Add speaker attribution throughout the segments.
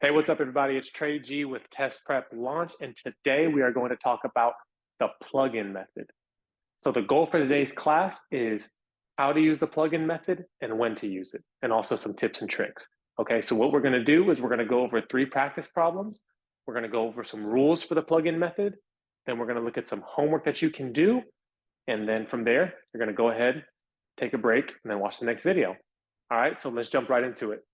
Speaker 1: Hey, what's up, everybody? It's Trey G with TestPrepLaunch, and today we are going to talk about the plugin method. So the goal for today's class is how to use the plugin method and when to use it, and also some tips and tricks. Okay, so what we're going to do is we're going to go over 3 practice problems. We're going to go over some rules for the plugin method. Then we're going to look at some homework that you can do. And then from there, you're going to go ahead, take a break, and then watch the next video. All right, so let's jump right into it.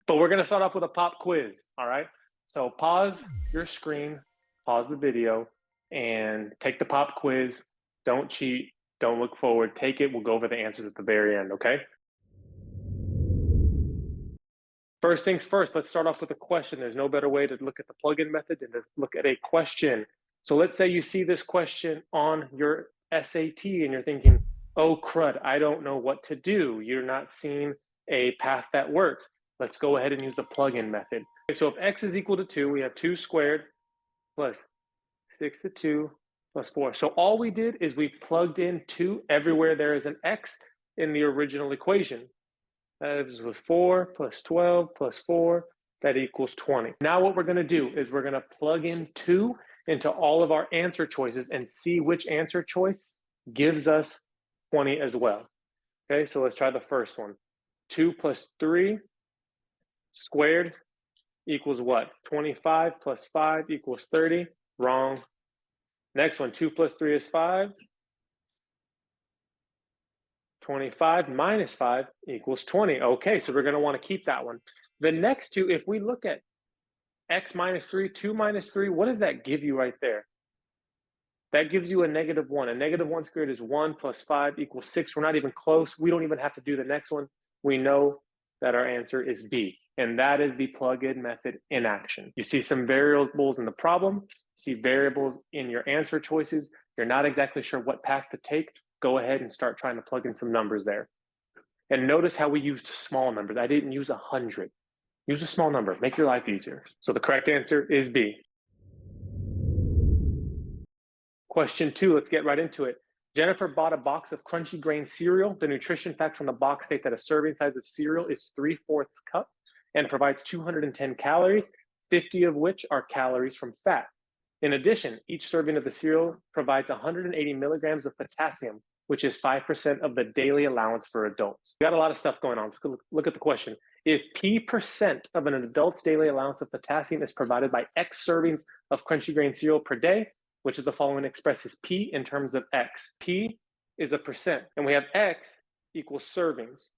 Speaker 1: But we're going to start off with a pop quiz, all right? So pause your screen, pause the video, and take the pop quiz. Don't cheat, don't look forward, take it. We'll go over the answers at the very end, okay? First things first, let's start off with a question. There's no better way to look at the plugin method than to look at a question. So let's say you see this question on your SAT and you're thinking, oh crud, I don't know what to do. You're not seeing a path that works. Let's go ahead and use the plugin method. Okay, so if x is equal to 2, we have 2 squared plus 6 to 2 plus 4. So all we did is we plugged in 2 everywhere there is an x in the original equation. That is with 4 plus 12 plus 4, that equals 20. Now what we're going to do is we're going to plug in 2 into all of our answer choices and see which answer choice gives us 20 as well. Okay, so let's try the first one. 2 plus 3 squared equals what? 25 plus 5 equals 30. Wrong. Next one, 2 plus 3 is 5. 25 minus 5 equals 20. Okay, so we're going to want to keep that one. The next two, if we look at x minus 3, 2 minus 3, what does that give you right there? That gives you a -1. A -1 squared is 1 plus 5 equals 6. We're not even close. We don't even have to do the next one. We know that our answer is B. And that is the plugin method in action. You see some variables in the problem. You see variables in your answer choices. You're not exactly sure what path to take. Go ahead and start trying to plug in some numbers there. And notice how we used small numbers. I didn't use 100. Use a small number. Make your life easier. So the correct answer is B. Question 2, let's get right into it. Jennifer bought a box of crunchy grain cereal. The nutrition facts on the box state that a serving size of cereal is 3/4 cup and provides 210 calories, 50 of which are calories from fat. In addition, each serving of the cereal provides 180 milligrams of potassium, which is 5% of the daily allowance for adults. We got a lot of stuff going on. Let's look at the question. If P% of an adult's daily allowance of potassium is provided by X servings of crunchy grain cereal per day, which of the following expresses P in terms of X? P is a percent, and we have X equals servings.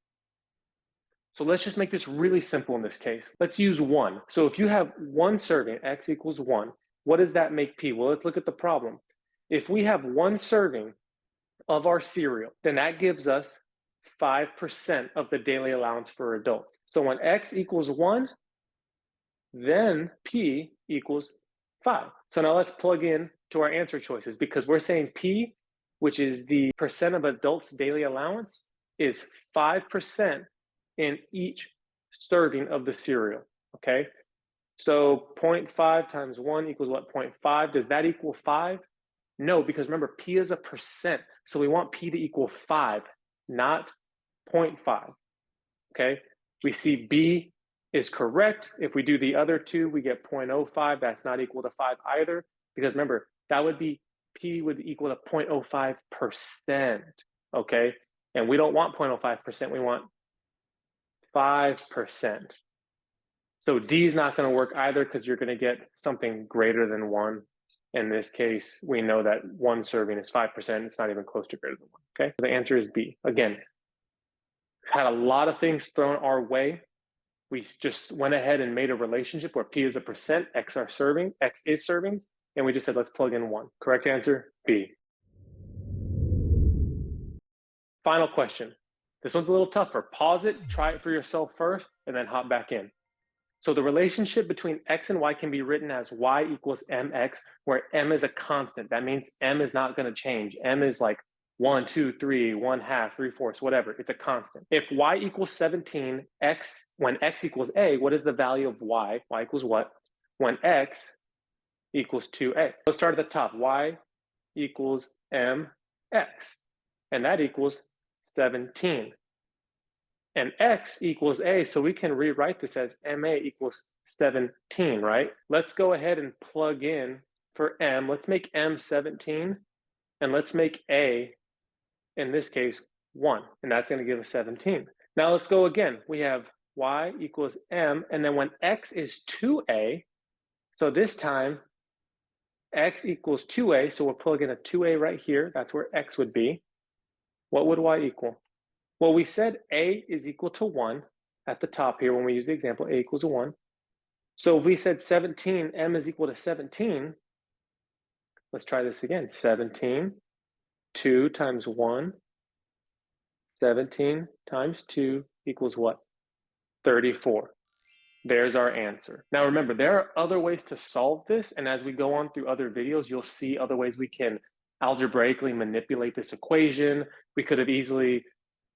Speaker 1: So let's just make this really simple in this case. Let's use 1. So if you have 1 serving, X equals 1, what does that make P? Well, let's look at the problem. If we have 1 serving of our cereal, then that gives us 5% of the daily allowance for adults. So when X equals 1, then P equals 5. So now let's plug in to our answer choices because we're saying P, which is the percent of adults' daily allowance, is 5% in each serving of the cereal, okay? So 0.5 times 1 equals what, 0.5? Does that equal 5? No, because remember, P is a percent. So we want P to equal 5, not 0.5, okay? We see B is correct. If we do the other two, we get 0.05. That's not equal to 5 either, because remember, that would be P would equal to 0.05%, okay? And we don't want 0.05%, we want 5%. So D is not going to work either because you're going to get something greater than 1. In this case, we know that 1 serving is 5%. It's not even close to greater than 1, okay? So the answer is B. Again, had a lot of things thrown our way. We just went ahead and made a relationship where P is a percent, X is servings, and we just said, let's plug in 1. Correct answer, B. Final question. This one's a little tougher. Pause it, try it for yourself first, and then hop back in. So the relationship between X and Y can be written as Y equals MX, where M is a constant. That means M is not going to change. M is like 1, 2, 3, 1/2, 3/4, whatever. It's a constant. If Y equals 17, when X equals A, what is the value of Y? Y equals what? When X equals 2A. Let's start at the top. Y equals MX, and that equals 17. and x equals a, so we can rewrite this as MA equals 17, right? Let's go ahead and plug in for M. Let's make M 17, and let's make A, in this case, 1, and that's going to give us 17. Now let's go again. We have y equals M, and then when x is 2a, so this time x equals 2a, so we'll plug in a 2a right here. That's where x would be. What would y equal? Well, we said a is equal to 1 at the top here when we use the example, a equals 1. So if we said 17, m is equal to 17, let's try this again. 17, 2 times 1, 17 times 2 equals what? 34. There's our answer. Now remember, there are other ways to solve this, and as we go on through other videos, you'll see other ways we can algebraically manipulate this equation. We could have easily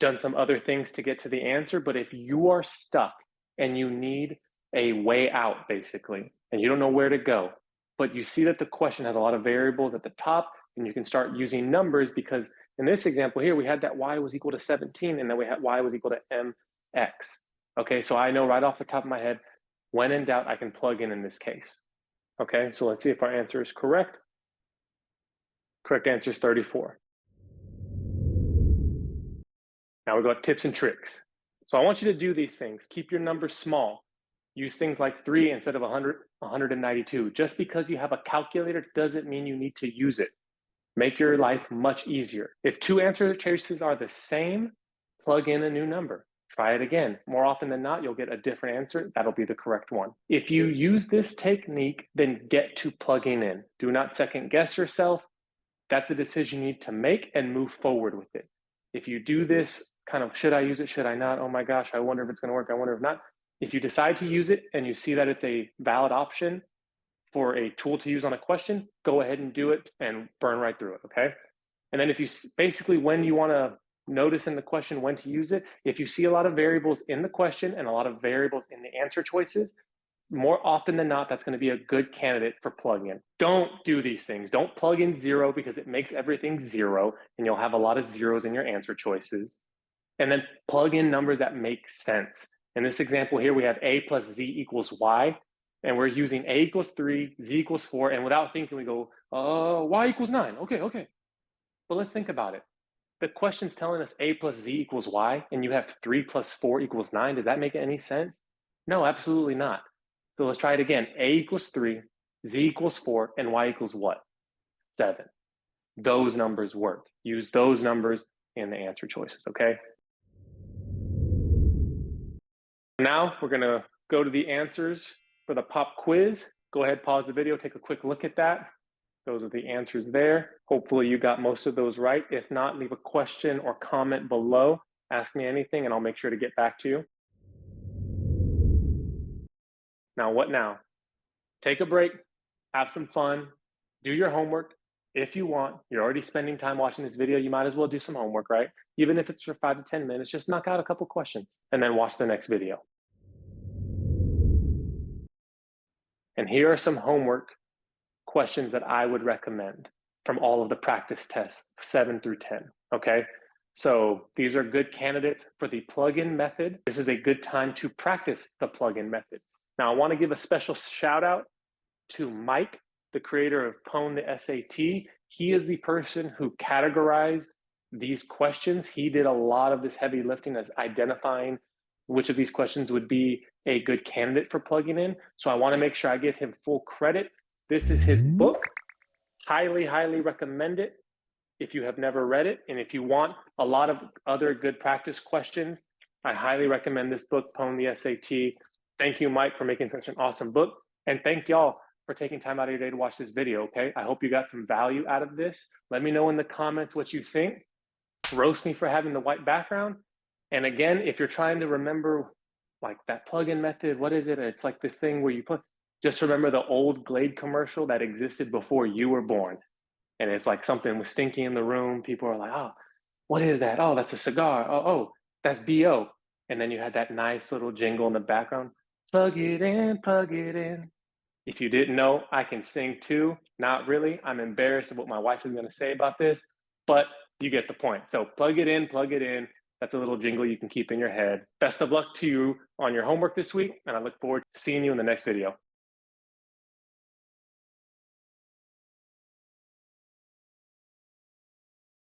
Speaker 1: done some other things to get to the answer, but if you are stuck and you need a way out, basically, and you don't know where to go, but you see that the question has a lot of variables at the top, and you can start using numbers, because in this example here, we had that y was equal to 17, and then we had y was equal to mx. Okay, so I know right off the top of my head, when in doubt, I can plug in this case. Okay, so let's see if our answer is correct. Correct answer is 34. Now we got tips and tricks. So I want you to do these things. Keep your numbers small. Use things like 3 instead of 100, 192. Just because you have a calculator doesn't mean you need to use it. Make your life much easier. If two answer choices are the same, plug in a new number. Try it again. More often than not, you'll get a different answer. That'll be the correct one. If you use this technique, then get to plugging in. Do not second guess yourself. That's a decision you need to make and move forward with it. If you do this kind of, should I use it, should I not? Oh my gosh, I wonder if it's going to work. I wonder if not. If you decide to use it and you see that it's a valid option for a tool to use on a question, go ahead and do it and burn right through it, okay? And then if you basically, when you want to notice in the question when to use it, if you see a lot of variables in the question and a lot of variables in the answer choices, more often than not, that's going to be a good candidate for plug-in. Don't do these things. Don't plug in 0 because it makes everything 0 and you'll have a lot of zeros in your answer choices. And then plug in numbers that make sense. In this example here, we have a plus z equals y, and we're using a equals 3, z equals 4, and without thinking, we go, y equals 9. Okay. But let's think about it. The question's telling us a plus z equals y, and you have 3 plus 4 equals 9. Does that make any sense? No, absolutely not. So let's try it again. A equals 3, z equals 4, and y equals what? 7. Those numbers work. Use those numbers in the answer choices, okay? Now we're gonna go to the answers for the pop quiz. Go ahead, pause the video, take a quick look at that. Those are the answers there. Hopefully you got most of those right. If not, leave a question or comment below. Ask me anything and I'll make sure to get back to you. Now, what now? Take a break, have some fun, do your homework. If you want, you're already spending time watching this video, you might as well do some homework, right? Even if it's for 5 to 10 minutes, just knock out a couple questions and then watch the next video. And here are some homework questions that I would recommend from all of the practice tests, 7 through 10, okay? So these are good candidates for the plug-in method. This is a good time to practice the plug-in method. Now, I want to give a special shout out to Mike, the creator of Pwn the SAT. He is the person who categorized these questions. He did a lot of this heavy lifting as identifying which of these questions would be a good candidate for plugging in. So I want to make sure I give him full credit. This is his book. Highly, highly recommend it if you have never read it. And if you want a lot of other good practice questions, I highly recommend this book, Pwn the SAT. Thank you, Mike, for making such an awesome book. And thank y'all for taking time out of your day to watch this video, okay? I hope you got some value out of this. Let me know in the comments what you think. Roast me for having the white background. And again, if you're trying to remember like that plug-in method, what is it? It's like this thing where you put, just remember the old Glade commercial that existed before you were born. And it's like something was stinky in the room. People are like, oh, what is that? Oh, that's a cigar. Oh, that's BO. And then you had that nice little jingle in the background. Plug it in, plug it in. If you didn't know, I can sing too. Not really. I'm embarrassed of what my wife is going to say about this, but you get the point. So plug it in, plug it in. That's a little jingle you can keep in your head. Best of luck to you on your homework this week, and I look forward to seeing you in the next video.